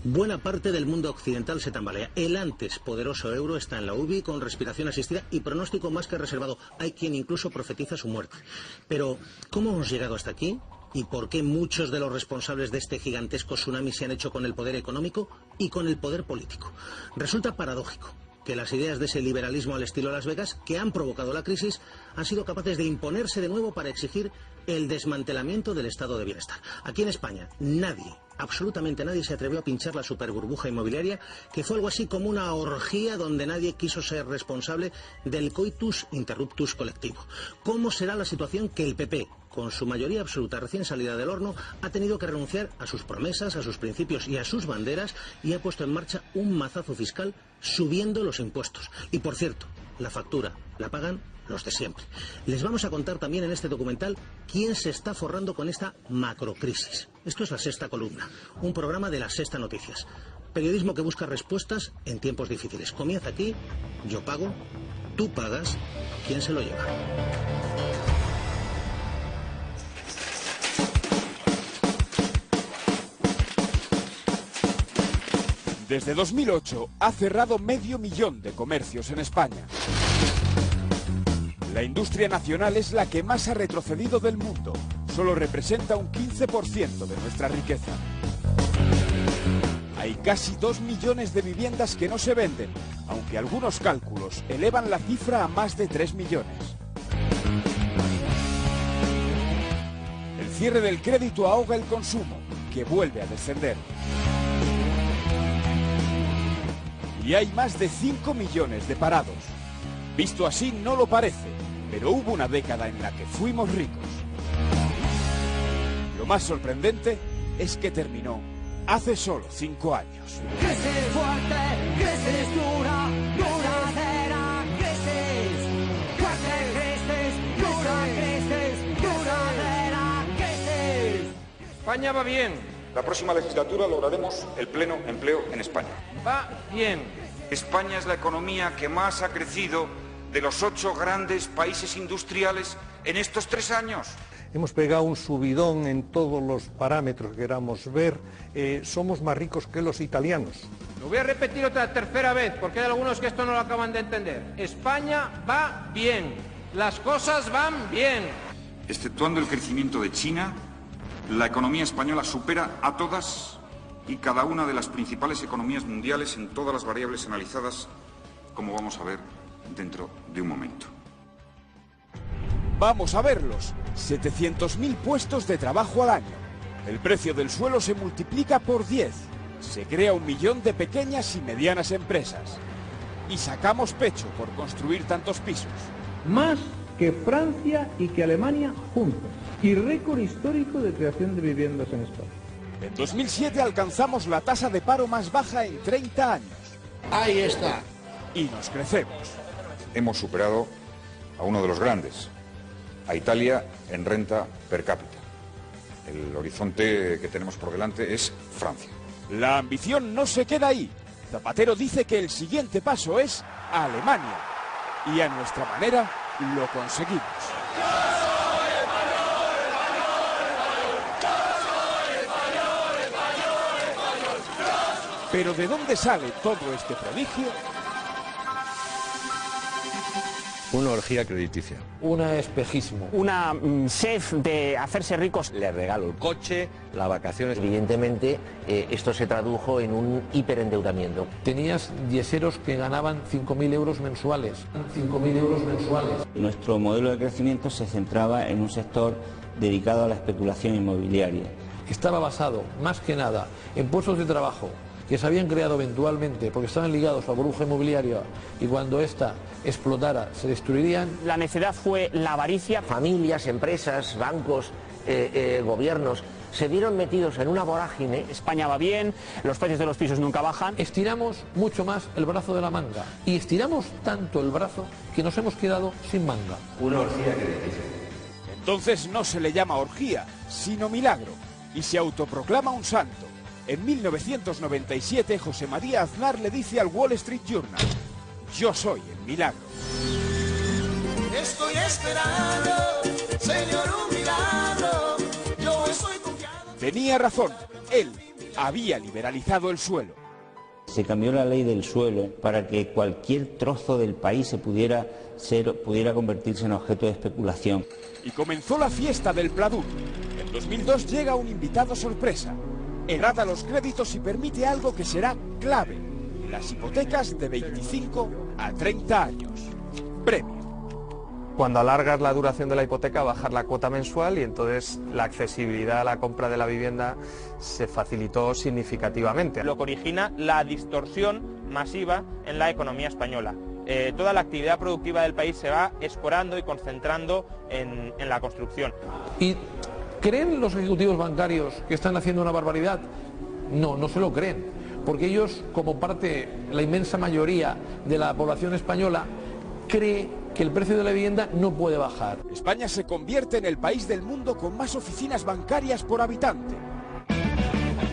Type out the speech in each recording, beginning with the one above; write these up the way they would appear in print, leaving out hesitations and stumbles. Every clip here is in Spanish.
Buena parte del mundo occidental se tambalea. El antes poderoso euro está en la UBI con respiración asistida y pronóstico más que reservado. Hay quien incluso profetiza su muerte. Pero, ¿cómo hemos llegado hasta aquí? ¿Y por qué muchos de los responsables de este gigantesco tsunami se han hecho con el poder económico y con el poder político? Resulta paradójico que las ideas de ese liberalismo al estilo Las Vegas, que han provocado la crisis, han sido capaces de imponerse de nuevo para exigir el desmantelamiento del estado de bienestar. Aquí en España, nadie, absolutamente nadie, se atrevió a pinchar la superburbuja inmobiliaria, que fue algo así como una orgía donde nadie quiso ser responsable del coitus interruptus colectivo. ¿Cómo será la situación que el PP, con su mayoría absoluta recién salida del horno, ha tenido que renunciar a sus promesas, a sus principios y a sus banderas, y ha puesto en marcha un mazazo fiscal subiendo los impuestos? Y por cierto, la factura la pagan los de siempre. Les vamos a contar también en este documental quién se está forrando con esta macrocrisis. Esto es La Sexta Columna, un programa de La Sexta Noticias. Periodismo que busca respuestas en tiempos difíciles. Comienza aquí, yo pago, tú pagas, ¿quién se lo lleva? Desde 2008 ha cerrado 500.000 de comercios en España. La industria nacional es la que más ha retrocedido del mundo. Solo representa un 15% de nuestra riqueza. Hay casi 2 millones de viviendas que no se venden, aunque algunos cálculos elevan la cifra a más de 3 millones. El cierre del crédito ahoga el consumo, que vuelve a descender. Y hay más de 5 millones de parados. Visto así no lo parece, pero hubo una década en la que fuimos ricos. Lo más sorprendente es que terminó hace solo 5 años. Crisis fuerte, crisis dura, duradera, crisis. Fuerte crisis, dura crisis, duradera crisis. España va bien. La próxima legislatura lograremos el pleno empleo en España. Va bien. España es la economía que más ha crecido de los 8 grandes países industriales en estos 3 años. Hemos pegado un subidón en todos los parámetros que queramos ver. Somos más ricos que los italianos. Lo voy a repetir otra tercera vez, porque hay algunos que esto no lo acaban de entender. España va bien. Las cosas van bien. Exceptuando el crecimiento de China, la economía española supera a todas y cada una de las principales economías mundiales en todas las variables analizadas, como vamos a ver dentro de un momento. Vamos a verlos. 700.000 puestos de trabajo al año. El precio del suelo se multiplica por 10. Se crea 1 millón de pequeñas y medianas empresas. Y sacamos pecho por construir tantos pisos. Más que Francia y que Alemania juntos. Y récord histórico de creación de viviendas en España. En 2007 alcanzamos la tasa de paro más baja en 30 años. Ahí está. Y nos crecemos. Hemos superado a uno de los grandes, a Italia en renta per cápita. El horizonte que tenemos por delante es Francia. La ambición no se queda ahí. Zapatero dice que el siguiente paso es Alemania. Y a nuestra manera lo conseguimos. Pero ¿de dónde sale todo este prodigio? Una orgía crediticia. Un espejismo. Una sed de hacerse ricos. Le regalo el coche, las vacaciones. Evidentemente, esto se tradujo en un hiperendeudamiento. Tenías yeseros que ganaban 5.000 euros mensuales. 5.000 euros mensuales. Nuestro modelo de crecimiento se centraba en un sector dedicado a la especulación inmobiliaria. Estaba basado, más que nada, en puestos de trabajo que se habían creado eventualmente porque estaban ligados a la burbuja inmobiliaria y cuando ésta explotara se destruirían. La necedad fue la avaricia. Familias, empresas, bancos, gobiernos se vieron metidos en una vorágine. España va bien, los precios de los pisos nunca bajan. Estiramos mucho más el brazo de la manga y estiramos tanto el brazo que nos hemos quedado sin manga. Una orgía crediticia. Entonces no se le llama orgía, sino milagro, y se autoproclama un santo. En 1997, José María Aznar le dice al Wall Street Journal: yo soy el milagro. Estoy esperando, Señor, un milagro. Yo estoy confiado. Tenía razón, él, había liberalizado el suelo. Se cambió la ley del suelo para que cualquier trozo del país pudiera convertirse en objeto de especulación. Y comenzó la fiesta del Pladú. En 2002 llega un invitado sorpresa. Errada los créditos y permite algo que será clave: las hipotecas de 25 a 30 años. Premio. Cuando alargas la duración de la hipoteca, bajar la cuota mensual y entonces la accesibilidad a la compra de la vivienda se facilitó significativamente. Lo que origina la distorsión masiva en la economía española. Toda la actividad productiva del país se va escorando y concentrando en la construcción. ¿Y creen los ejecutivos bancarios que están haciendo una barbaridad? No, no se lo creen, porque ellos, como parte, la inmensa mayoría de la población española, cree que el precio de la vivienda no puede bajar. España se convierte en el país del mundo con más oficinas bancarias por habitante.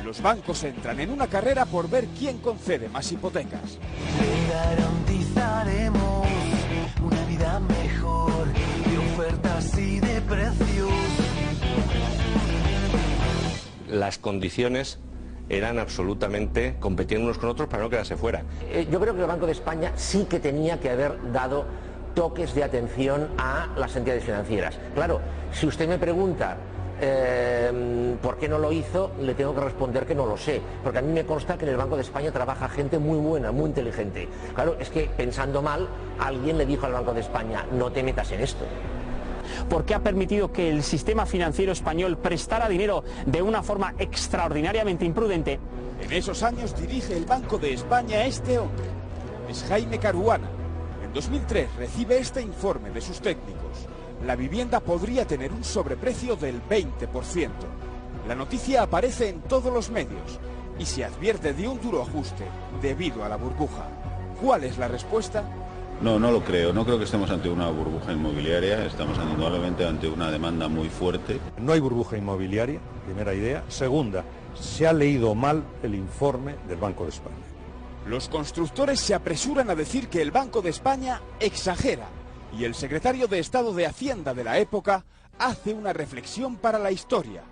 Los bancos entran en una carrera por ver quién concede más hipotecas. Le garantizaremos una vida mejor, de ofertas y de precios. Las condiciones eran absolutamente competir unos con otros para no quedarse fuera. Yo creo que el Banco de España sí que tenía que haber dado toques de atención a las entidades financieras. Claro, si usted me pregunta por qué no lo hizo, le tengo que responder que no lo sé, porque a mí me consta que en el Banco de España trabaja gente muy buena, muy inteligente. Claro, es que pensando mal, alguien le dijo al Banco de España: no te metas en esto. Porque ha permitido que el sistema financiero español prestara dinero de una forma extraordinariamente imprudente. En esos años dirige el Banco de España este hombre. Es Jaime Caruana. En 2003 recibe este informe de sus técnicos. La vivienda podría tener un sobreprecio del 20%. La noticia aparece en todos los medios y se advierte de un duro ajuste debido a la burbuja. ¿Cuál es la respuesta? No, no lo creo. No creo que estemos ante una burbuja inmobiliaria. Estamos indudablemente ante una demanda muy fuerte. No hay burbuja inmobiliaria, primera idea. Segunda, se ha leído mal el informe del Banco de España. Los constructores se apresuran a decir que el Banco de España exagera, y el secretario de Estado de Hacienda de la época hace una reflexión para la historia.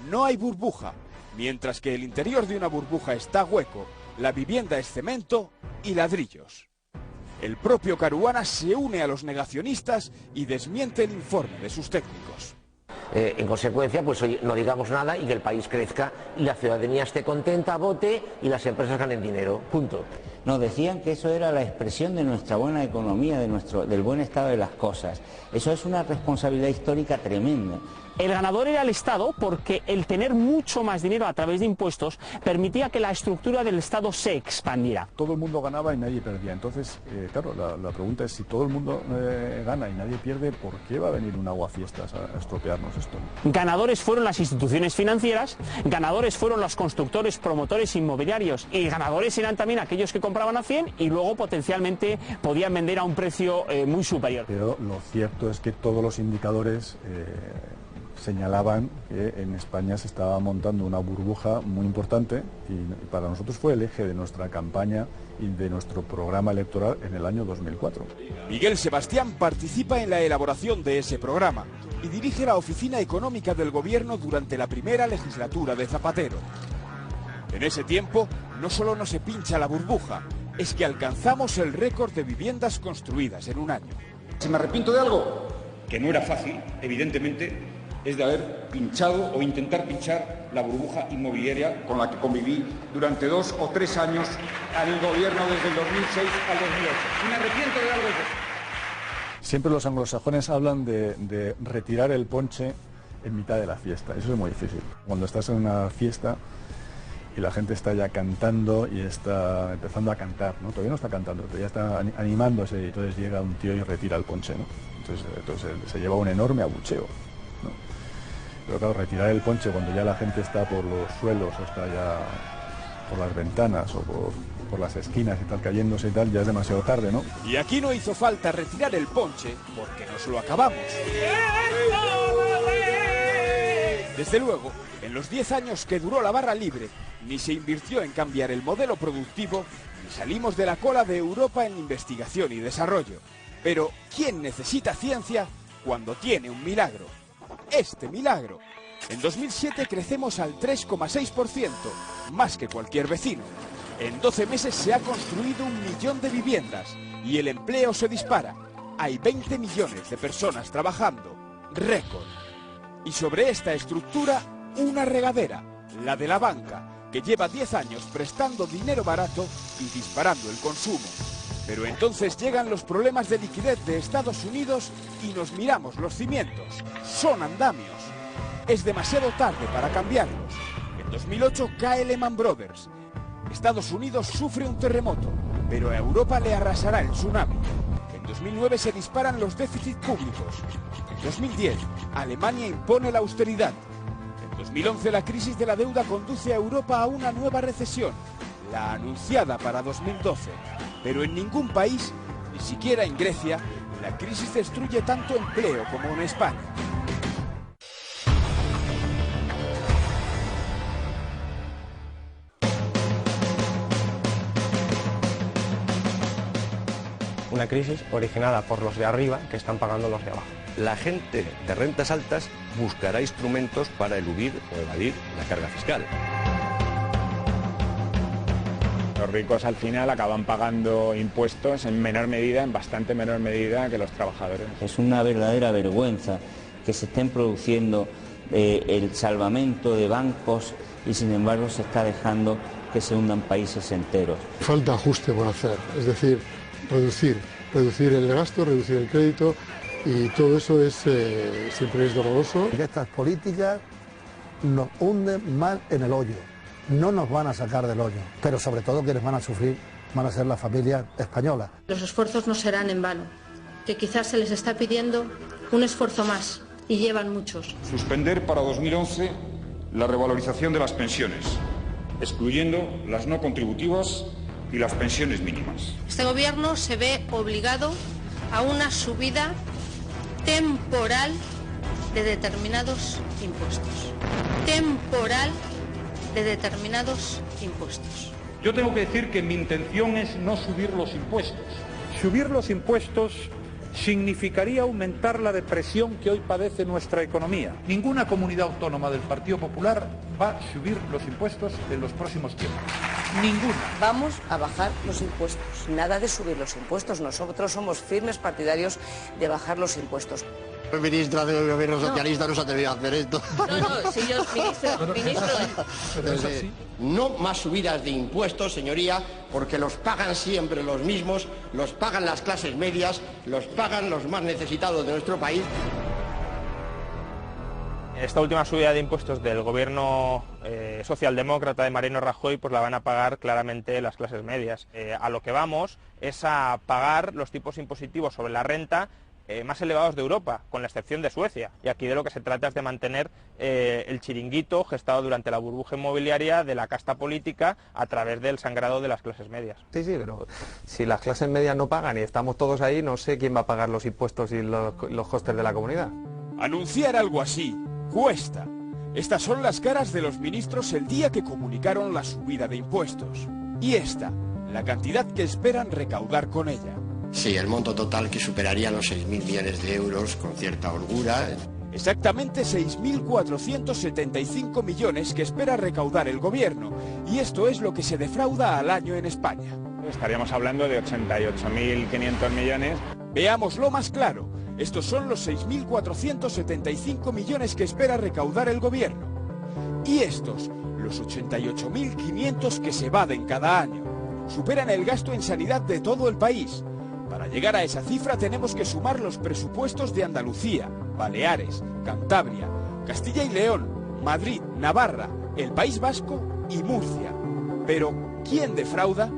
No hay burbuja. Mientras que el interior de una burbuja está hueco, la vivienda es cemento y ladrillos. El propio Caruana se une a los negacionistas y desmiente el informe de sus técnicos. En consecuencia, pues hoy no digamos nada y que el país crezca y la ciudadanía esté contenta, vote y las empresas ganen dinero. Punto. Nos decían que eso era la expresión de nuestra buena economía, del buen estado de las cosas. Eso es una responsabilidad histórica tremenda. El ganador era el Estado porque el tener mucho más dinero a través de impuestos permitía que la estructura del Estado se expandiera. Todo el mundo ganaba y nadie perdía. Entonces, claro, la pregunta es: si todo el mundo gana y nadie pierde, ¿por qué va a venir un aguafiestas a estropearnos esto? Ganadores fueron las instituciones financieras, ganadores fueron los constructores, promotores inmobiliarios, y ganadores eran también aquellos que compraban a 100 y luego potencialmente podían vender a un precio muy superior. Pero lo cierto es que todos los indicadores señalaban que en España se estaba montando una burbuja muy importante y para nosotros fue el eje de nuestra campaña y de nuestro programa electoral en el año 2004. Miguel Sebastián participa en la elaboración de ese programa y dirige la Oficina Económica del Gobierno durante la primera legislatura de Zapatero. En ese tiempo, no solo no se pincha la burbuja, es que alcanzamos el récord de viviendas construidas en un año. Si me arrepiento de algo, que no era fácil, evidentemente, es de haber pinchado o intentar pinchar la burbuja inmobiliaria con la que conviví durante 2 o 3 años en el gobierno desde el 2006 al 2008. Y me arrepiento de algo de eso. Siempre los anglosajones hablan de retirar el ponche en mitad de la fiesta. Eso es muy difícil. Cuando estás en una fiesta y la gente está ya cantando y está empezando a cantar, ¿no? Todavía no está cantando, pero ya está animándose, y entonces llega un tío y retira el ponche, ¿no? Entonces se lleva un enorme abucheo, ¿no? Pero claro, retirar el ponche cuando ya la gente está por los suelos o está ya por las ventanas o por las esquinas y tal, cayéndose y tal, ya es demasiado tarde, ¿no? Y aquí no hizo falta retirar el ponche porque nos lo acabamos. Desde luego, en los 10 años que duró la barra libre, ni se invirtió en cambiar el modelo productivo, ni salimos de la cola de Europa en investigación y desarrollo. Pero, ¿quién necesita ciencia cuando tiene un milagro? Este milagro. En 2007 crecemos al 3,6%, más que cualquier vecino. En 12 meses se ha construido 1 millón de viviendas y el empleo se dispara. Hay 20 millones de personas trabajando. Récord. Y sobre esta estructura, una regadera, la de la banca, que lleva 10 años prestando dinero barato y disparando el consumo. Pero entonces llegan los problemas de liquidez de Estados Unidos y nos miramos los cimientos. Son andamios. Es demasiado tarde para cambiarlos. En 2008 cae Lehman Brothers. Estados Unidos sufre un terremoto, pero a Europa le arrasará el tsunami. En 2009 se disparan los déficits públicos. En 2010, Alemania impone la austeridad. En 2011 la crisis de la deuda conduce a Europa a una nueva recesión, la anunciada para 2012. Pero en ningún país, ni siquiera en Grecia, la crisis destruye tanto empleo como en España. Una crisis originada por los de arriba que están pagando los de abajo. La gente de rentas altas buscará instrumentos para eludir o evadir la carga fiscal. Los ricos al final acaban pagando impuestos en menor medida, en bastante menor medida que los trabajadores. Es una verdadera vergüenza que se estén produciendo el salvamento de bancos y sin embargo se está dejando que se hundan países enteros. Falta ajuste por hacer, es decir, reducir el gasto, reducir el crédito y todo eso siempre es doloroso. Estas políticas nos hunden más en el hoyo, no nos van a sacar del hoyo, pero sobre todo quienes van a sufrir van a ser las familias españolas. Los esfuerzos no serán en vano, que quizás se les está pidiendo un esfuerzo más y llevan muchos. Suspender para 2011 la revalorización de las pensiones, excluyendo las no contributivas y las pensiones mínimas. Este gobierno se ve obligado a una subida temporal de determinados impuestos. Temporal de determinados impuestos. Yo tengo que decir que mi intención es no subir los impuestos. Subir los impuestos significaría aumentar la depresión que hoy padece nuestra economía. Ninguna comunidad autónoma del Partido Popular va a subir los impuestos en los próximos tiempos. Ninguna. Vamos a bajar los impuestos. Nada de subir los impuestos. Nosotros somos firmes partidarios de bajar los impuestos. Ministra del gobierno socialista no se atrevió a hacer esto. No, señor ministro. No más subidas de impuestos, señoría, porque los pagan siempre los mismos, los pagan las clases medias, los pagan los más necesitados de nuestro país. Esta última subida de impuestos del gobierno socialdemócrata de Mariano Rajoy pues la van a pagar claramente las clases medias. A lo que vamos es a pagar los tipos impositivos sobre la renta más elevados de Europa, con la excepción de Suecia. Y aquí de lo que se trata es de mantener el chiringuito gestado durante la burbuja inmobiliaria de la casta política a través del sangrado de las clases medias. Sí, pero si las clases medias no pagan y estamos todos ahí, no sé quién va a pagar los impuestos y los costes de la comunidad. Anunciar algo así cuesta. Estas son las caras de los ministros el día que comunicaron la subida de impuestos. Y esta, la cantidad que esperan recaudar con ella. Sí, el monto total que superaría los 6.000 millones de euros con cierta holgura. Exactamente 6.475 millones que espera recaudar el gobierno. Y esto es lo que se defrauda al año en España. Estaríamos hablando de 88.500 millones. Veámoslo más claro. Estos son los 6.475 millones que espera recaudar el gobierno. Y estos, los 88.500 que se evaden cada año. Superan el gasto en sanidad de todo el país. Para llegar a esa cifra tenemos que sumar los presupuestos de Andalucía, Baleares, Cantabria, Castilla y León, Madrid, Navarra, el País Vasco y Murcia. Pero, ¿quién defrauda?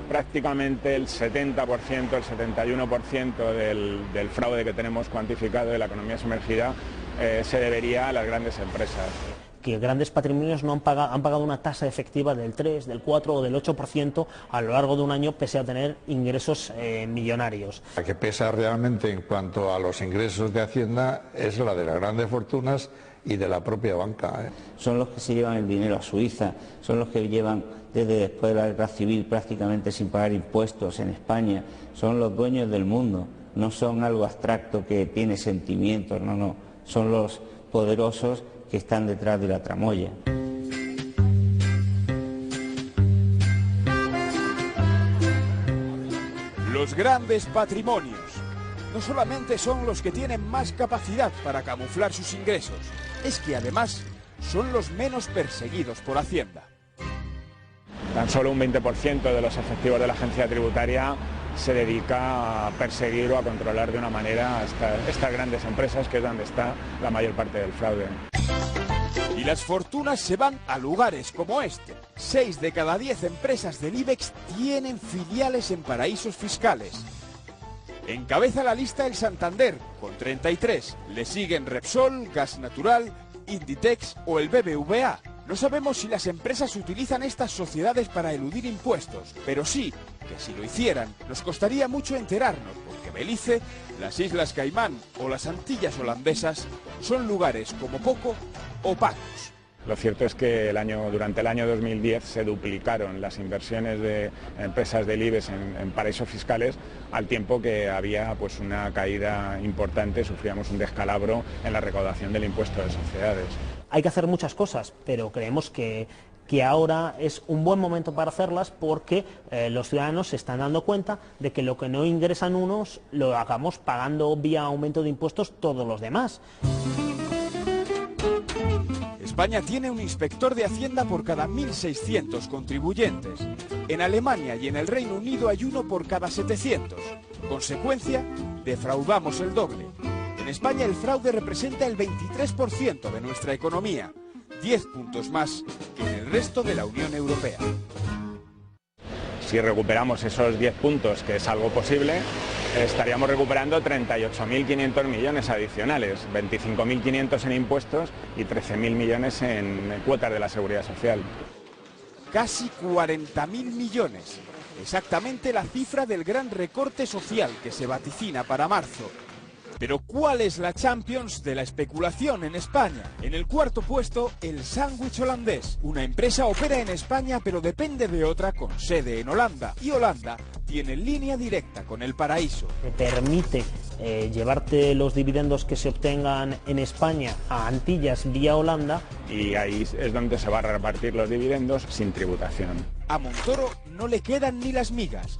Prácticamente el 70%, el 71% del fraude que tenemos cuantificado de la economía sumergida se debería a las grandes empresas. Que grandes patrimonios no han pagado una tasa efectiva del 3, del 4 o del 8% a lo largo de un año pese a tener ingresos millonarios. La que pesa realmente en cuanto a los ingresos de Hacienda es la de las grandes fortunas y de la propia banca. Son los que se llevan el dinero a Suiza, son los que llevan desde después de la guerra civil prácticamente sin pagar impuestos en España, son los dueños del mundo, no son algo abstracto que tiene sentimientos, no, son los poderosos que están detrás de la tramoya. Los grandes patrimonios no solamente son los que tienen más capacidad para camuflar sus ingresos, es que además son los menos perseguidos por Hacienda. Tan solo un 20% de los efectivos de la agencia tributaria se dedica a perseguir o a controlar de una manera estas grandes empresas, que es donde está la mayor parte del fraude. Y las fortunas se van a lugares como este. 6 de cada 10 empresas del IBEX tienen filiales en paraísos fiscales. Encabeza la lista el Santander, con 33. Le siguen Repsol, Gas Natural, Inditex o el BBVA. No sabemos si las empresas utilizan estas sociedades para eludir impuestos, pero sí que si lo hicieran nos costaría mucho enterarnos, porque Belice, las Islas Caimán o las Antillas holandesas son lugares como poco opacos. Lo cierto es que durante el año 2010 se duplicaron las inversiones de empresas del IBEX en paraísos fiscales, al tiempo que había pues una caída importante, sufríamos un descalabro en la recaudación del impuesto de sociedades. Hay que hacer muchas cosas, pero creemos que ahora es un buen momento para hacerlas, porque los ciudadanos se están dando cuenta de que lo que no ingresan unos lo acabamos pagando vía aumento de impuestos todos los demás. España tiene un inspector de Hacienda por cada 1.600 contribuyentes. En Alemania y en el Reino Unido hay uno por cada 700. Consecuencia, defraudamos el doble. En España el fraude representa el 23% de nuestra economía, 10 puntos más que en el resto de la Unión Europea. Si recuperamos esos 10 puntos, que es algo posible, estaríamos recuperando 38.500 millones adicionales, 25.500 en impuestos y 13.000 millones en cuotas de la Seguridad Social. Casi 40.000 millones, exactamente la cifra del gran recorte social que se vaticina para marzo. Pero ¿cuál es la Champions de la especulación en España? En el cuarto puesto, el sándwich holandés. Una empresa opera en España pero depende de otra con sede en Holanda. Y Holanda tiene línea directa con el paraíso. Te permite llevarte los dividendos que se obtengan en España a Antillas vía Holanda. Y ahí es donde se van a repartir los dividendos sin tributación. A Montoro no le quedan ni las migas.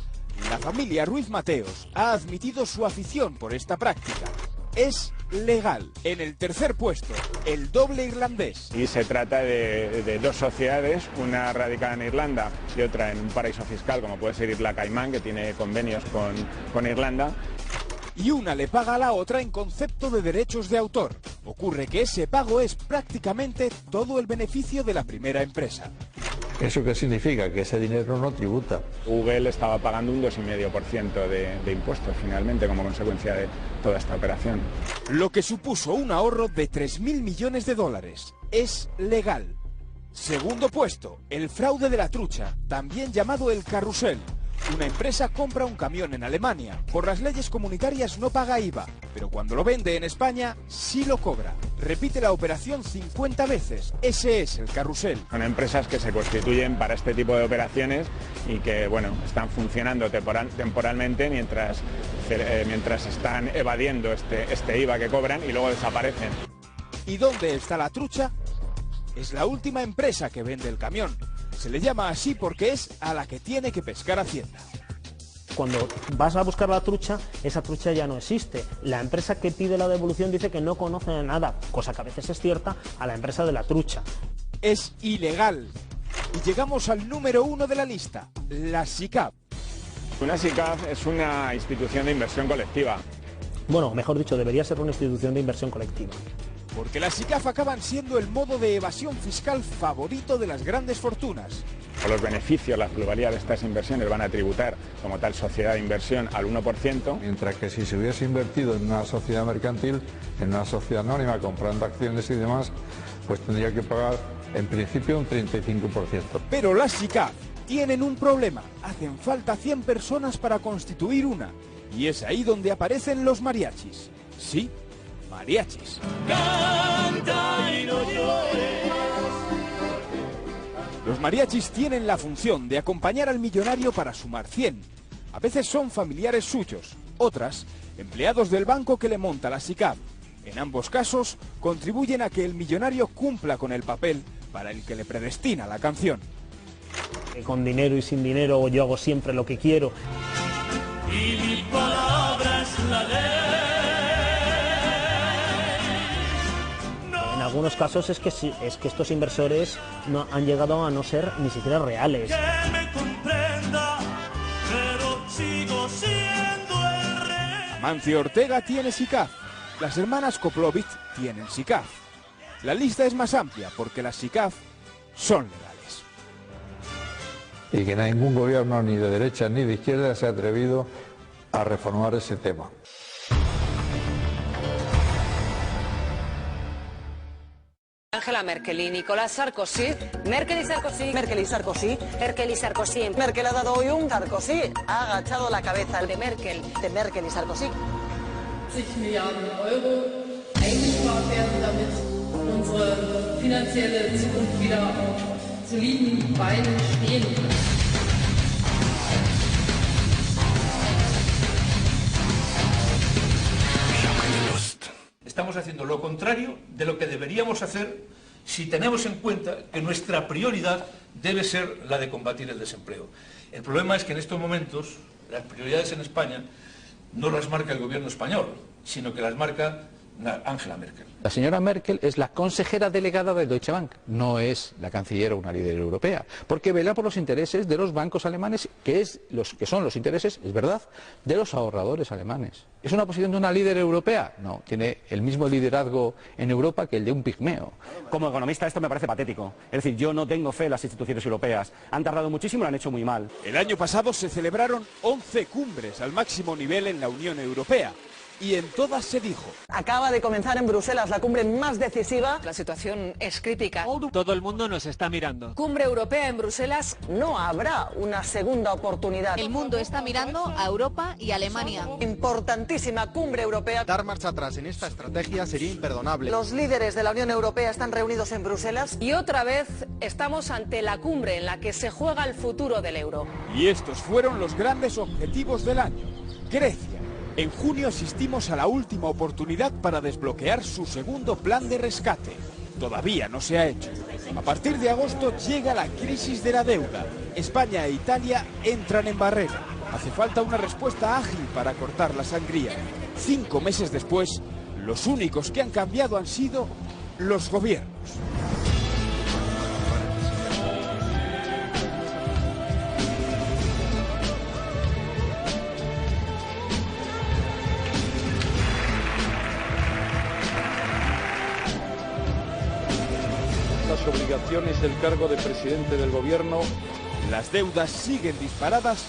La familia Ruiz Mateos ha admitido su afición por esta práctica. Es legal. En el tercer puesto, el doble irlandés. Y se trata de dos sociedades, una radicada en Irlanda y otra en un paraíso fiscal, como puede ser Isla Caimán, que tiene convenios con Irlanda. Y una le paga a la otra en concepto de derechos de autor. Ocurre que ese pago es prácticamente todo el beneficio de la primera empresa. ¿Eso qué significa? Que ese dinero no tributa. Google estaba pagando un 2,5% de impuestos finalmente como consecuencia de toda esta operación. Lo que supuso un ahorro de 3.000 millones de dólares. Es legal. Segundo puesto, el fraude de la trucha, también llamado el carrusel. Una empresa compra un camión en Alemania. Por las leyes comunitarias no paga IVA, pero cuando lo vende en España sí lo cobra. Repite la operación 50 veces. Ese es el carrusel. Son empresas que se constituyen para este tipo de operaciones y que, bueno, están funcionando temporalmente mientras están evadiendo este IVA que cobran y luego desaparecen. ¿Y dónde está la trucha? Es la última empresa que vende el camión. Se le llama así porque es a la que tiene que pescar Hacienda. Cuando vas a buscar la trucha, esa trucha ya no existe. La empresa que pide la devolución dice que no conoce nada, cosa que a veces es cierta, a la empresa de la trucha. Es ilegal. Y llegamos al número 1 de la lista, la SICAV. Una SICAV es una institución de inversión colectiva. Bueno, mejor dicho, debería ser una institución de inversión colectiva. Porque las SICAV acaban siendo el modo de evasión fiscal favorito de las grandes fortunas. Los beneficios, la plusvalía de estas inversiones van a tributar como tal sociedad de inversión al 1%. Mientras que si se hubiese invertido en una sociedad mercantil, en una sociedad anónima, comprando acciones y demás, pues tendría que pagar en principio un 35%. Pero las SICAV tienen un problema. Hacen falta 100 personas para constituir una. Y es ahí donde aparecen los mariachis. Sí, mariachis. Canta y no llores. Los mariachis tienen la función de acompañar al millonario para sumar 100. A veces son familiares suyos, otras, empleados del banco que le monta la SICAV. En ambos casos, contribuyen a que el millonario cumpla con el papel para el que le predestina la canción. Con dinero y sin dinero yo hago siempre lo que quiero. Y mi palabra es la ley. En algunos casos es que estos inversores no han llegado a no ser ni siquiera reales. Que me comprenda, pero sigo siendo el rey. Amancio Ortega tiene SICAF, las hermanas Koplovich tienen SICAF. La lista es más amplia porque las SICAF son legales. Y que ningún gobierno, ni de derecha ni de izquierda, se ha atrevido a reformar ese tema. Angela Merkel y Nicolas Sarkozy. Merkel y Sarkozy. Merkel y Sarkozy. Merkel y Sarkozy. Merkel ha dado hoy un Sarkozy. Ha agachado la cabeza. De Merkel. De Merkel y Sarkozy. 60 Milliarden Euro eingespart werden, damit unsere finanzielle Zukunft wieder auf soliden Beinen stehen kann. Estamos haciendo lo contrario de lo que deberíamos hacer si tenemos en cuenta que nuestra prioridad debe ser la de combatir el desempleo. El problema es que en estos momentos las prioridades en España no las marca el gobierno español, sino que las marca Angela Merkel. La señora Merkel es la consejera delegada de Deutsche Bank, no es la canciller o una líder europea, porque vela por los intereses de los bancos alemanes, que son los intereses, es verdad, de los ahorradores alemanes. ¿Es una posición de una líder europea? No, tiene el mismo liderazgo en Europa que el de un pigmeo. Como economista esto me parece patético. Es decir, yo no tengo fe en las instituciones europeas. Han tardado muchísimo y lo han hecho muy mal. El año pasado se celebraron 11 cumbres al máximo nivel en la Unión Europea. Y en todas se dijo: acaba de comenzar en Bruselas la cumbre más decisiva. La situación es crítica. Todo el mundo nos está mirando. Cumbre europea en Bruselas. No habrá una segunda oportunidad. El mundo está mirando a Europa y Alemania. Importantísima cumbre europea. Dar marcha atrás en esta estrategia sería imperdonable. Los líderes de la Unión Europea están reunidos en Bruselas. Y otra vez estamos ante la cumbre en la que se juega el futuro del euro. Y estos fueron los grandes objetivos del año. Grecia. En junio asistimos a la última oportunidad para desbloquear su segundo plan de rescate. Todavía no se ha hecho. A partir de agosto llega la crisis de la deuda. España e Italia entran en barrera. Hace falta una respuesta ágil para cortar la sangría. 5 meses después, los únicos que han cambiado han sido los gobiernos. Obligaciones del cargo de presidente del gobierno. Las deudas siguen disparadas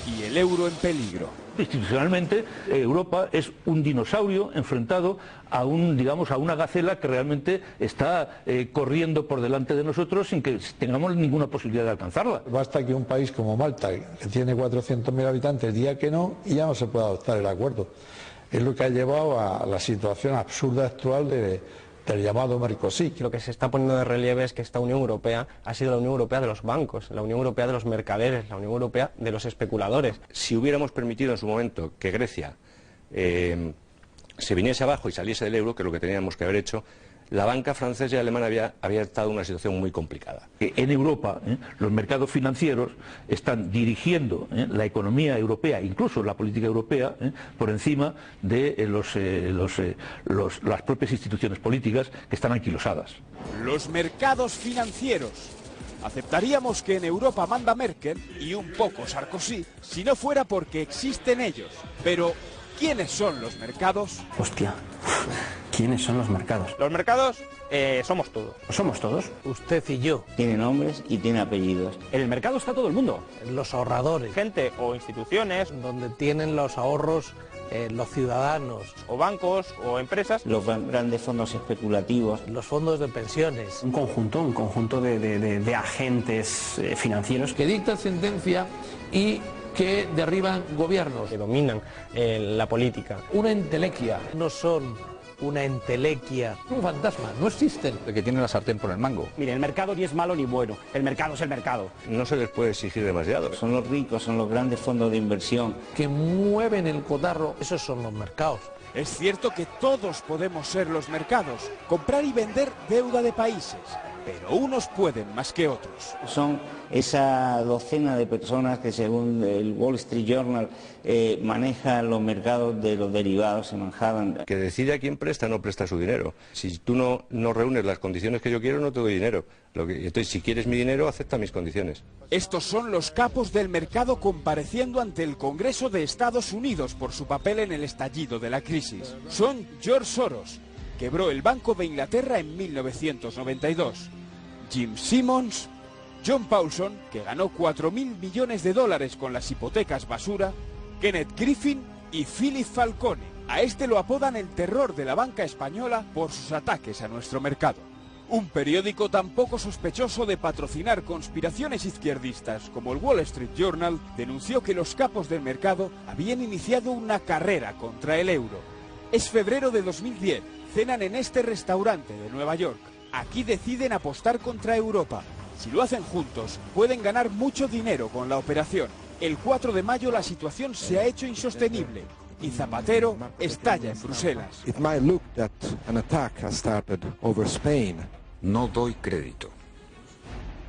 y el euro en peligro. Institucionalmente, Europa es un dinosaurio enfrentado a una gacela que realmente está corriendo por delante de nosotros sin que tengamos ninguna posibilidad de alcanzarla. Basta que un país como Malta, que tiene 400.000 habitantes, diga que no y ya no se puede adoptar el acuerdo. Es lo que ha llevado a la situación absurda actual del llamado Mercosur. Lo que se está poniendo de relieve es que esta Unión Europea ha sido la Unión Europea de los bancos, la Unión Europea de los mercaderes, la Unión Europea de los especuladores. Si hubiéramos permitido en su momento que Grecia se viniese abajo y saliese del euro, que es lo que teníamos que haber hecho, la banca francesa y alemana había estado en una situación muy complicada. En Europa, los mercados financieros están dirigiendo la economía europea, incluso la política europea, por encima de las propias instituciones políticas que están anquilosadas. Los mercados financieros. Aceptaríamos que en Europa manda Merkel y un poco Sarkozy si no fuera porque existen ellos. Pero ¿quiénes son los mercados? Hostia, ¿quiénes son los mercados? Los mercados somos todos. ¿Somos todos? Usted y yo. Tiene nombres y tiene apellidos. En el mercado está todo el mundo. Los ahorradores. Gente o instituciones. Donde tienen los ahorros los ciudadanos. O bancos o empresas. Los grandes fondos especulativos. Los fondos de pensiones. Un conjunto de agentes financieros. Que dictan sentencia y que derriban gobiernos. Que dominan la política. Una entelequia. No son una entelequia, un fantasma, no existen. El que tiene la sartén por el mango. Mire, el mercado ni es malo ni bueno, el mercado es el mercado. No se les puede exigir demasiado. Son los ricos, son los grandes fondos de inversión. Que mueven el cotarro, esos son los mercados. Es cierto que todos podemos ser los mercados, comprar y vender deuda de países, pero unos pueden más que otros. Son esa docena de personas que, según el Wall Street Journal, manejan los mercados de los derivados en Manhattan. Que decide a quién presta o no presta su dinero. Si tú no reúnes las condiciones que yo quiero, no te doy dinero. Entonces, si quieres mi dinero, acepta mis condiciones. Estos son los capos del mercado compareciendo ante el Congreso de Estados Unidos por su papel en el estallido de la crisis. Son George Soros, quebró el Banco de Inglaterra en 1992. Jim Simons, John Paulson, que ganó 4.000 millones de dólares con las hipotecas basura, Kenneth Griffin y Philip Falcone. A este lo apodan el terror de la banca española por sus ataques a nuestro mercado. Un periódico tan poco sospechoso de patrocinar conspiraciones izquierdistas como el Wall Street Journal denunció que los capos del mercado habían iniciado una carrera contra el euro. Es febrero de 2010, cenan en este restaurante de Nueva York. Aquí deciden apostar contra Europa. Si lo hacen juntos, pueden ganar mucho dinero con la operación. El 4 de mayo la situación se ha hecho insostenible y Zapatero estalla en Bruselas. It might look that an attack has started over Spain. No doy crédito.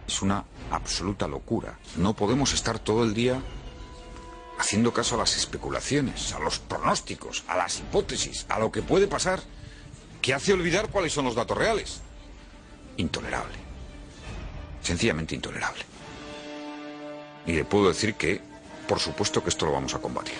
Es una absoluta locura. No podemos estar todo el día haciendo caso a las especulaciones, a los pronósticos, a las hipótesis, a lo que puede pasar, que hace olvidar cuáles son los datos reales. Intolerable. Sencillamente intolerable. Y le puedo decir que, por supuesto que esto lo vamos a combatir.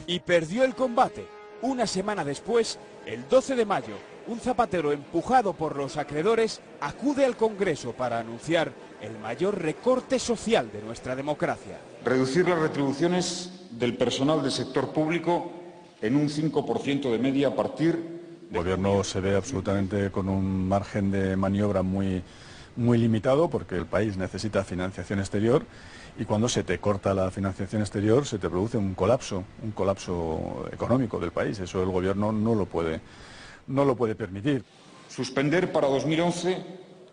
Y perdió el combate. Una semana después, el 12 de mayo, un Zapatero empujado por los acreedores acude al Congreso para anunciar el mayor recorte social de nuestra democracia. Reducir las retribuciones del personal del sector público en un 5% de media a partir... El gobierno se ve absolutamente con un margen de maniobra muy limitado porque el país necesita financiación exterior y cuando se te corta la financiación exterior se te produce un colapso económico del país. Eso el gobierno no lo puede permitir. Suspender para 2011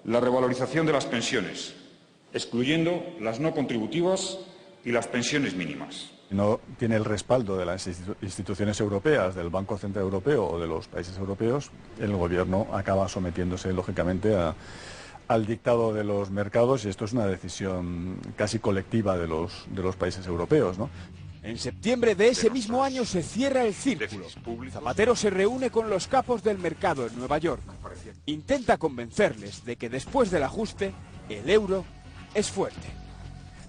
la revalorización de las pensiones, excluyendo las no contributivas y las pensiones mínimas. No tiene el respaldo de las instituciones europeas, del Banco Central Europeo o de los países europeos, el gobierno acaba sometiéndose lógicamente al dictado de los mercados y esto es una decisión casi colectiva de los países europeos, ¿no? En septiembre de ese mismo año se cierra el círculo. Zapatero se reúne con los capos del mercado en Nueva York. Intenta convencerles de que después del ajuste, el euro es fuerte.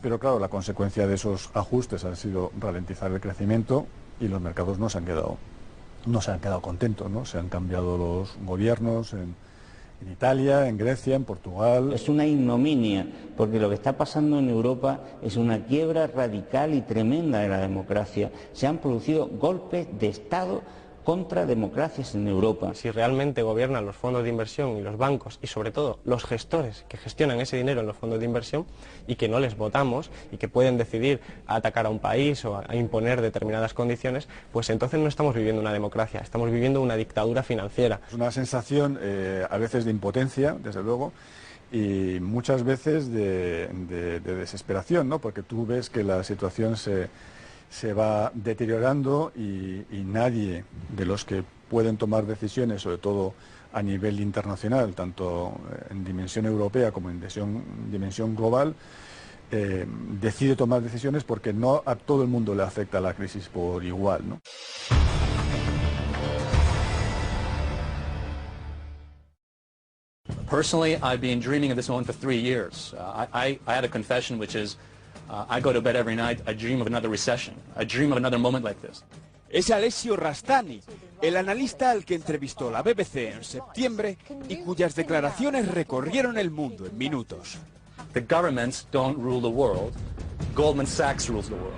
Pero claro, la consecuencia de esos ajustes ha sido ralentizar el crecimiento y los mercados no se han quedado contentos, ¿no? Se han cambiado los gobiernos en Italia, en Grecia, en Portugal. Es una ignominia, porque lo que está pasando en Europa es una quiebra radical y tremenda de la democracia. Se han producido golpes de Estado contra democracias en Europa. Si realmente gobiernan los fondos de inversión y los bancos y sobre todo los gestores que gestionan ese dinero en los fondos de inversión y que no les votamos y que pueden decidir atacar a un país o a imponer determinadas condiciones, pues entonces no estamos viviendo una democracia, estamos viviendo una dictadura financiera. Es una sensación a veces de impotencia, desde luego, y muchas veces de desesperación, ¿no? Porque tú ves que la situación se va deteriorando y nadie de los que pueden tomar decisiones, sobre todo a nivel internacional, tanto en dimensión europea como en dimensión global, decide tomar decisiones porque no a todo el mundo le afecta la crisis por igual, ¿no? Personally, I've been dreaming of this moment for 3 years. I had a confession which is I go to bed every night, I dream of another recession. I dream of another moment like this. Es Alessio Rastani, el analista al que entrevistó la BBC en septiembre y cuyas declaraciones recorrieron el mundo en minutos. The governments don't rule the world. Goldman Sachs rules the world.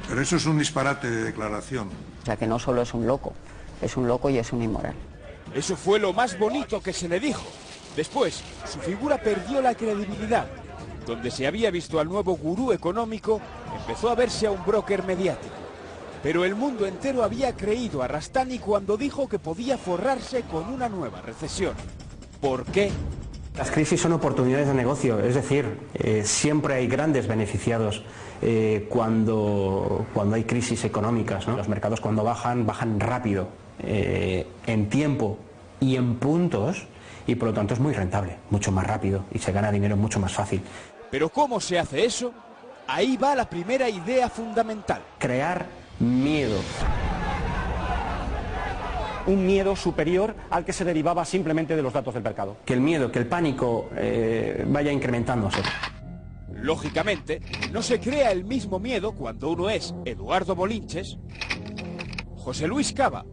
Pero eso es un disparate de declaración. O sea que no solo es un loco y es un inmoral. Eso fue lo más bonito que se le dijo. Después, su figura perdió la credibilidad. Donde se había visto al nuevo gurú económico, empezó a verse a un broker mediático. Pero el mundo entero había creído a Rastani cuando dijo que podía forrarse con una nueva recesión. ¿Por qué? Las crisis son oportunidades de negocio, es decir, siempre hay grandes beneficiados cuando hay crisis económicas, ¿no? Los mercados cuando bajan rápido, en tiempo y en puntos, y por lo tanto es muy rentable, mucho más rápido y se gana dinero mucho más fácil. ¿Pero cómo se hace eso? Ahí va la primera idea fundamental. Crear miedo. Un miedo superior al que se derivaba simplemente de los datos del mercado. Que el miedo, que el pánico vaya incrementándose. Lógicamente, no se crea el mismo miedo cuando uno es Eduardo Bolinches, José Luis Cava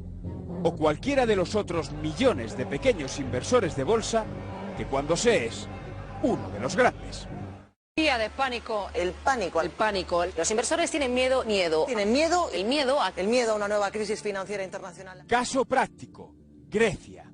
o cualquiera de los otros millones de pequeños inversores de bolsa que cuando se es uno de los grandes. Día de pánico. El pánico. El pánico. Los inversores tienen miedo. Tienen miedo. El miedo a una nueva crisis financiera internacional. Caso práctico. Grecia.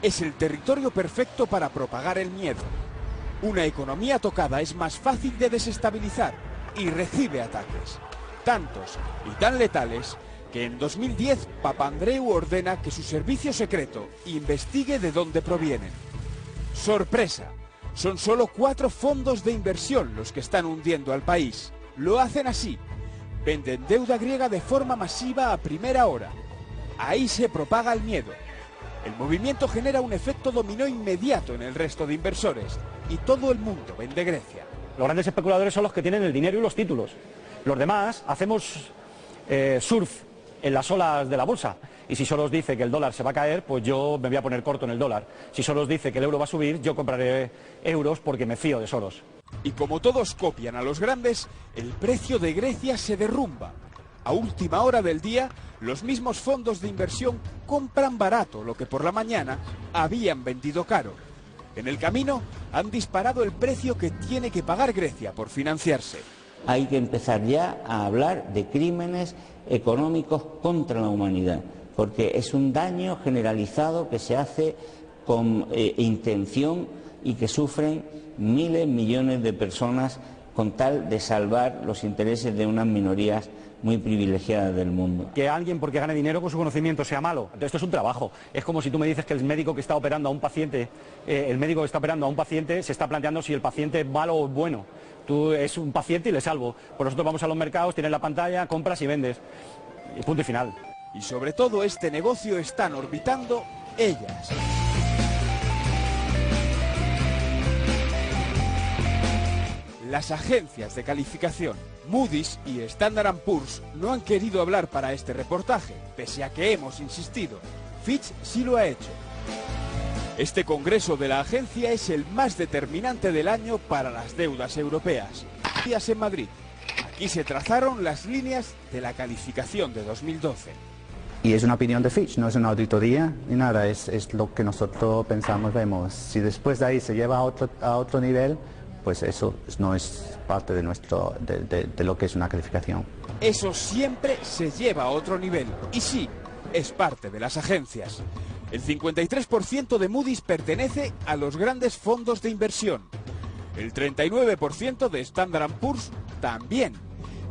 Es el territorio perfecto para propagar el miedo. Una economía tocada es más fácil de desestabilizar y recibe ataques, tantos y tan letales que en 2010 Papandreou ordena que su servicio secreto investigue de dónde provienen. ¡Sorpresa! Son solo 4 fondos de inversión los que están hundiendo al país. Lo hacen así. Venden deuda griega de forma masiva a primera hora. Ahí se propaga el miedo. El movimiento genera un efecto dominó inmediato en el resto de inversores y todo el mundo vende Grecia. Los grandes especuladores son los que tienen el dinero y los títulos. Los demás hacemos surf en las olas de la bolsa. Y si Soros dice que el dólar se va a caer, pues yo me voy a poner corto en el dólar. Si Soros dice que el euro va a subir, yo compraré euros porque me fío de Soros. Y como todos copian a los grandes, el precio de Grecia se derrumba. A última hora del día, los mismos fondos de inversión compran barato lo que por la mañana habían vendido caro. En el camino han disparado el precio que tiene que pagar Grecia por financiarse. Hay que empezar ya a hablar de crímenes económicos contra la humanidad, porque es un daño generalizado que se hace con intención y que sufren miles, millones de personas con tal de salvar los intereses de unas minorías muy privilegiadas del mundo. Que alguien porque gane dinero con su conocimiento sea malo. Esto es un trabajo. Es como si tú me dices que el médico que está operando a un paciente, se está planteando si el paciente es malo o bueno. Tú es un paciente y le salvo. Por nosotros vamos a los mercados, tienes la pantalla, compras y vendes. Y punto y final. Y sobre todo este negocio están orbitando ellas. Las agencias de calificación Moody's y Standard & Poor's no han querido hablar para este reportaje, pese a que hemos insistido. Fitch sí lo ha hecho. Este congreso de la agencia es el más determinante del año para las deudas europeas. Días en Madrid. Aquí se trazaron las líneas de la calificación de 2012. Y es una opinión de Fitch, no es una auditoría ni nada, es lo que nosotros pensamos, vemos. Si después de ahí se lleva a otro nivel, pues eso no es parte de lo que es una calificación. Eso siempre se lleva a otro nivel. Y sí, es parte de las agencias. El 53% de Moody's pertenece a los grandes fondos de inversión. El 39% de Standard & Poor's también.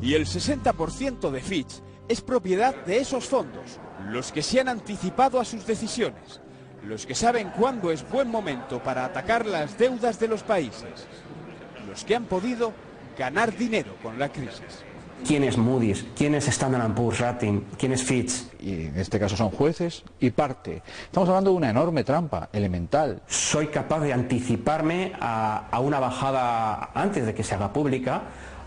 Y el 60% de Fitch es propiedad de esos fondos, los que se han anticipado a sus decisiones, los que saben cuándo es buen momento para atacar las deudas de los países, los que han podido ganar dinero con la crisis. ¿Quién es Moody's? ¿Quién es Standard & Poor's Rating? ¿Quién es Fitch? Y en este caso son jueces y parte. Estamos hablando de una enorme trampa, elemental. Soy capaz de anticiparme a una bajada, antes de que se haga pública,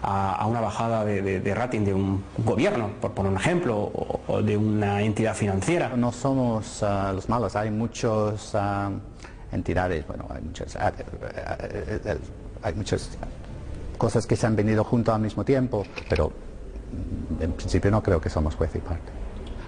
a una bajada de rating de un gobierno, por poner un ejemplo, o de una entidad financiera. No somos los malos, hay muchas entidades, bueno, hay muchas cosas que se han venido junto al mismo tiempo, pero en principio no creo que somos juez y parte.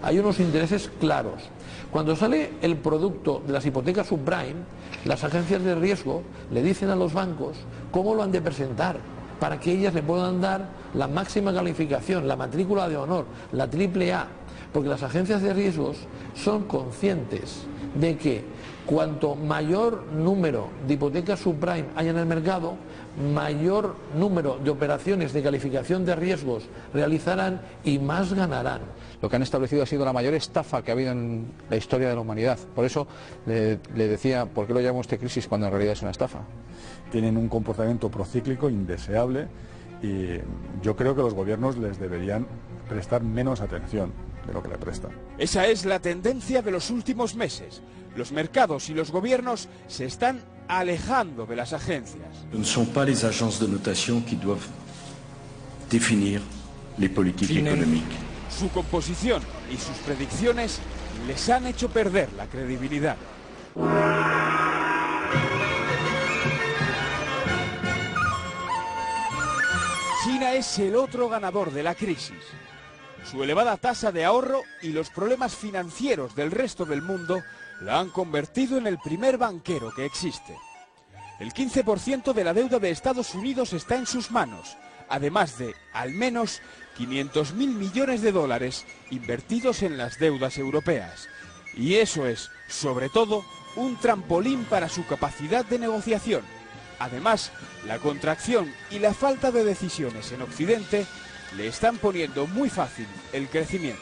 Hay unos intereses claros. Cuando sale el producto de las hipotecas subprime, las agencias de riesgo le dicen a los bancos cómo lo han de presentar para que ellas le puedan dar la máxima calificación, la matrícula de honor, la AAA, porque las agencias de riesgos son conscientes de que cuanto mayor número de hipotecas subprime haya en el mercado, mayor número de operaciones de calificación de riesgos realizarán y más ganarán. Lo que han establecido ha sido la mayor estafa que ha habido en la historia de la humanidad. Por eso le decía, ¿por qué lo llamamos crisis cuando en realidad es una estafa? Tienen un comportamiento procíclico indeseable y yo creo que los gobiernos les deberían prestar menos atención de lo que le prestan. Esa es la tendencia de los últimos meses. Los mercados y los gobiernos se están alejando de las agencias. Ne sont pas les agences de notation qui doivent définir les politiques économiques. Su composición y sus predicciones les han hecho perder la credibilidad. China es el otro ganador de la crisis. Su elevada tasa de ahorro y los problemas financieros del resto del mundo la han convertido en el primer banquero que existe. El 15% de la deuda de Estados Unidos está en sus manos, además de, al menos, 500.000 millones de dólares invertidos en las deudas europeas. Y eso es, sobre todo, un trampolín para su capacidad de negociación. Además, la contracción y la falta de decisiones en Occidente le están poniendo muy fácil el crecimiento.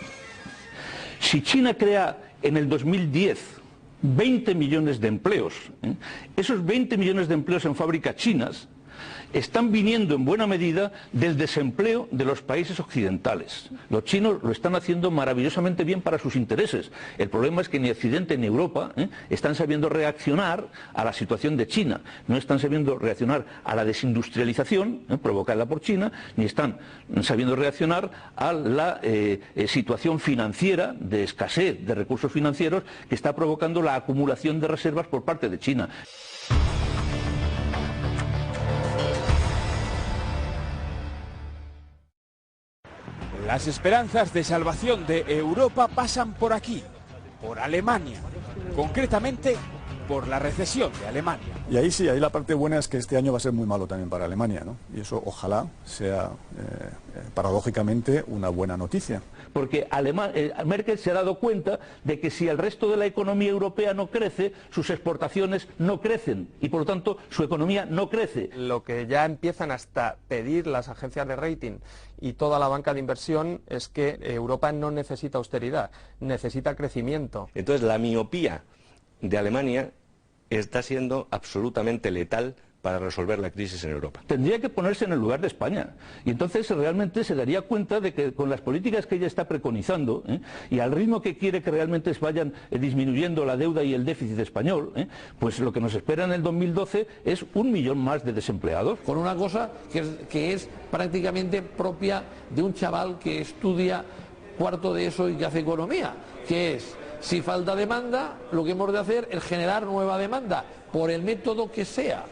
Si China crea en el 2010 20 millones de empleos, esos 20 millones de empleos en fábricas chinas están viniendo en buena medida del desempleo de los países occidentales. Los chinos lo están haciendo maravillosamente bien para sus intereses. El problema es que ni Occidente ni Europa están sabiendo reaccionar a la situación de China. No están sabiendo reaccionar a la desindustrialización provocada por China, ni están sabiendo reaccionar a la situación financiera de escasez de recursos financieros que está provocando la acumulación de reservas por parte de China. Las esperanzas de salvación de Europa pasan por aquí, por Alemania, concretamente por la recesión de Alemania. Y ahí sí, ahí la parte buena es que este año va a ser muy malo también para Alemania, ¿no? Y eso ojalá sea paradójicamente una buena noticia. Porque Merkel se ha dado cuenta de que si el resto de la economía europea no crece, sus exportaciones no crecen y por lo tanto su economía no crece. Lo que ya empiezan hasta pedir las agencias de rating y toda la banca de inversión es que Europa no necesita austeridad, necesita crecimiento. Entonces la miopía de Alemania está siendo absolutamente letal para resolver la crisis en Europa. Tendría que ponerse en el lugar de España y entonces realmente se daría cuenta de que con las políticas que ella está preconizando y al ritmo que quiere que realmente vayan disminuyendo la deuda y el déficit español, pues lo que nos espera en el 2012 es 1 millón más de desempleados. Con una cosa que es prácticamente propia de un chaval que estudia cuarto de ESO y que hace economía, que es: si falta demanda, lo que hemos de hacer es generar nueva demanda, por el método que sea.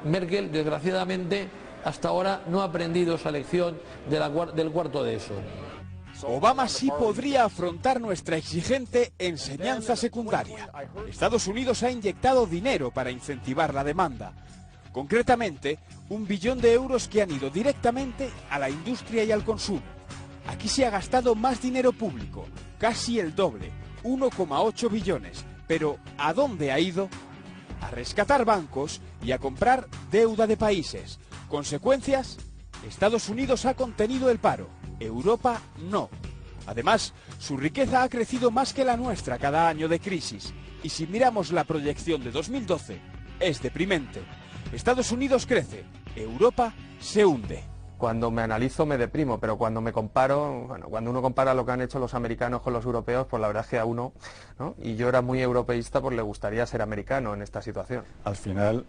Merkel, desgraciadamente, hasta ahora no ha aprendido esa lección del cuarto de ESO. Obama sí podría afrontar nuestra exigente enseñanza secundaria. Estados Unidos ha inyectado dinero para incentivar la demanda. Concretamente, 1 billón de euros que han ido directamente a la industria y al consumo. Aquí se ha gastado más dinero público, casi el doble, 1,8 billones. Pero, ¿a dónde ha ido? A rescatar bancos y a comprar deuda de países. ¿Consecuencias? Estados Unidos ha contenido el paro, Europa no. Además, su riqueza ha crecido más que la nuestra cada año de crisis. Y si miramos la proyección de 2012, es deprimente. Estados Unidos crece, Europa se hunde. Cuando me analizo me deprimo, pero cuando me comparo, bueno, cuando uno compara lo que han hecho los americanos con los europeos, pues la verdad es que a uno, ¿no? Y yo era muy europeísta, pues le gustaría ser americano en esta situación. Al final,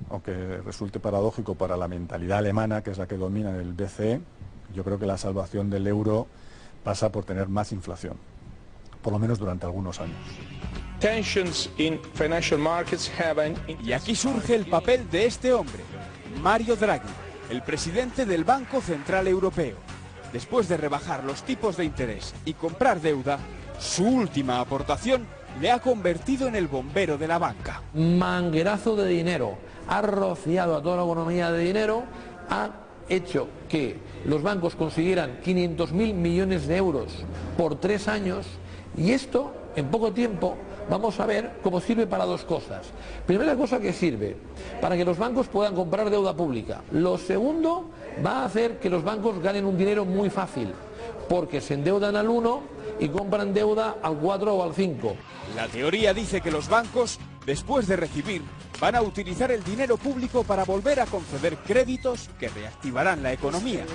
aunque resulte paradójico para la mentalidad alemana, que es la que domina en el BCE, yo creo que la salvación del euro pasa por tener más inflación, por lo menos durante algunos años. Y aquí surge el papel de este hombre, Mario Draghi, el presidente del Banco Central Europeo. Después de rebajar los tipos de interés y comprar deuda, su última aportación le ha convertido en el bombero de la banca. Manguerazo de dinero, ha rociado a toda la economía de dinero, ha hecho que los bancos consiguieran 500.000 millones de euros por 3 años, y esto, en poco tiempo, vamos a ver cómo sirve para dos cosas. Primera cosa que sirve, para que los bancos puedan comprar deuda pública. Lo segundo, va a hacer que los bancos ganen un dinero muy fácil, porque se endeudan al 1 y compran deuda al 4 o al 5. La teoría dice que los bancos, después de recibir, van a utilizar el dinero público para volver a conceder créditos que reactivarán la economía.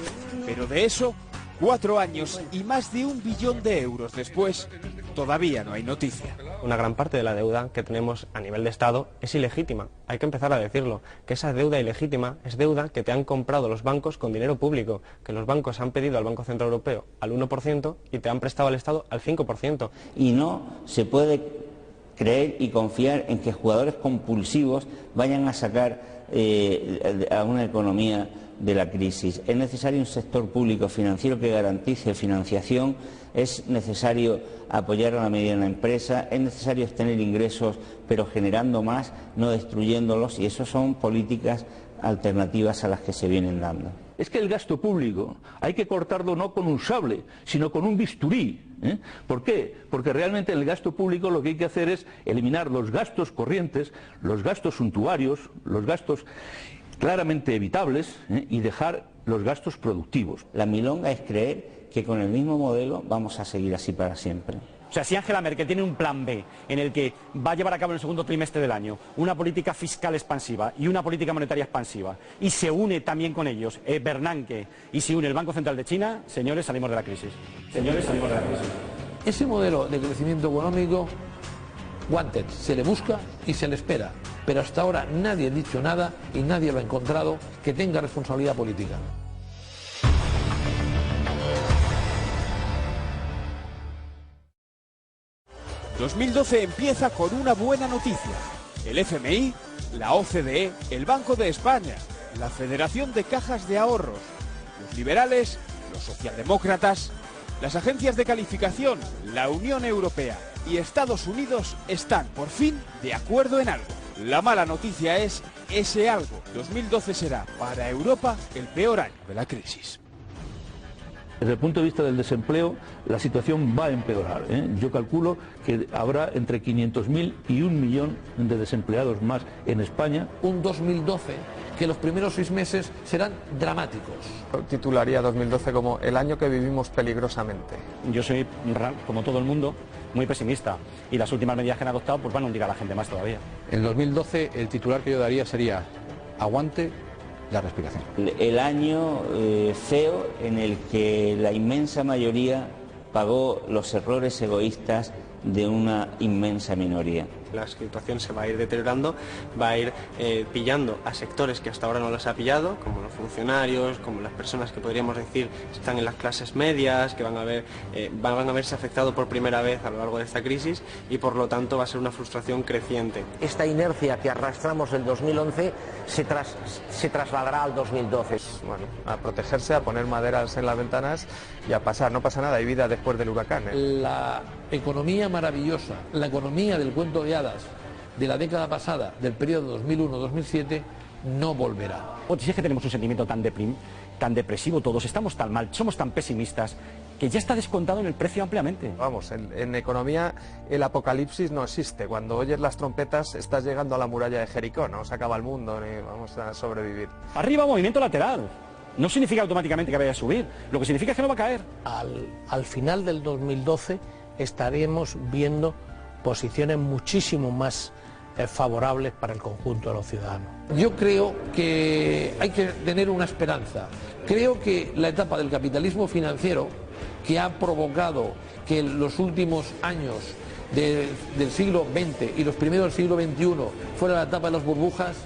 Pero de eso, 4 años y más de 1 billón de euros después, todavía no hay noticia. Una gran parte de la deuda que tenemos a nivel de Estado es ilegítima. Hay que empezar a decirlo, que esa deuda ilegítima es deuda que te han comprado los bancos con dinero público, que los bancos han pedido al Banco Central Europeo al 1% y te han prestado al Estado al 5%. Y no se puede creer y confiar en que jugadores compulsivos vayan a sacar a una economía de la crisis. Es necesario un sector público financiero que garantice financiación, es necesario apoyar a la mediana empresa, es necesario obtener ingresos pero generando más, no destruyéndolos, y eso son políticas alternativas a las que se vienen dando. Es que el gasto público hay que cortarlo no con un sable, sino con un bisturí. ¿Por qué? Porque realmente en el gasto público lo que hay que hacer es eliminar los gastos corrientes, los gastos suntuarios, los gastos claramente evitables, y dejar los gastos productivos. La milonga es creer que con el mismo modelo vamos a seguir así para siempre. O sea, si Angela Merkel tiene un plan B en el que va a llevar a cabo en el segundo trimestre del año una política fiscal expansiva y una política monetaria expansiva, y se une también con ellos Bernanke y se une el Banco Central de China, señores, salimos de la crisis. Señores, salimos de la crisis. Ese modelo de crecimiento económico, wanted, se le busca y se le espera, pero hasta ahora nadie ha dicho nada y nadie lo ha encontrado que tenga responsabilidad política. ...2012 empieza con una buena noticia. El FMI, la OCDE, el Banco de España, la Federación de Cajas de Ahorros, los liberales, los socialdemócratas, las agencias de calificación, la Unión Europea y Estados Unidos están, por fin, de acuerdo en algo. La mala noticia es ese algo. 2012 será, para Europa, el peor año de la crisis. Desde el punto de vista del desempleo, la situación va a empeorar. Yo calculo que habrá entre 500.000 y 1 millón de desempleados más en España. Un 2012 que los primeros 6 meses serán dramáticos. Titularía 2012 como el año que vivimos peligrosamente. Yo soy, como todo el mundo, muy pesimista, y las últimas medidas que han adoptado pues van a hundir a la gente más todavía. En 2012 el titular que yo daría sería aguante la respiración. El año feo en el que la inmensa mayoría pagó los errores egoístas de una inmensa minoría. La situación se va a ir deteriorando, va a ir pillando a sectores que hasta ahora no los ha pillado, como los funcionarios, como las personas que podríamos decir están en las clases medias, que van a verse afectados por primera vez a lo largo de esta crisis, y por lo tanto va a ser una frustración creciente. Esta inercia que arrastramos del 2011 se trasladará al 2012. Bueno, a protegerse, a poner maderas en las ventanas y a pasar, no pasa nada, hay vida después del huracán. La economía maravillosa, la economía del cuento de hadas de la década pasada, del periodo 2001-2007, no volverá. Si es que tenemos un sentimiento tan depresivo todos, estamos tan mal, somos tan pesimistas, que ya está descontado en el precio ampliamente. Vamos, en economía el apocalipsis no existe. Cuando oyes las trompetas estás llegando a la muralla de Jericó, no se acaba el mundo, ni vamos a sobrevivir. Arriba, movimiento lateral. No significa automáticamente que vaya a subir, lo que significa es que no va a caer. Al final del 2012 estaremos viendo posiciones muchísimo más favorables para el conjunto de los ciudadanos. Yo creo que hay que tener una esperanza. Creo que la etapa del capitalismo financiero, que ha provocado que en los últimos años del siglo XX y los primeros del siglo XXI fuera la etapa de las burbujas,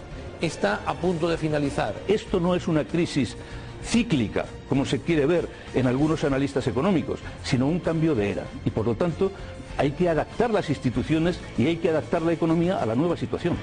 está a punto de finalizar. Esto no es una crisis cíclica, como se quiere ver en algunos analistas económicos, sino un cambio de era. Y por lo tanto, hay que adaptar las instituciones y hay que adaptar la economía a la nueva situación.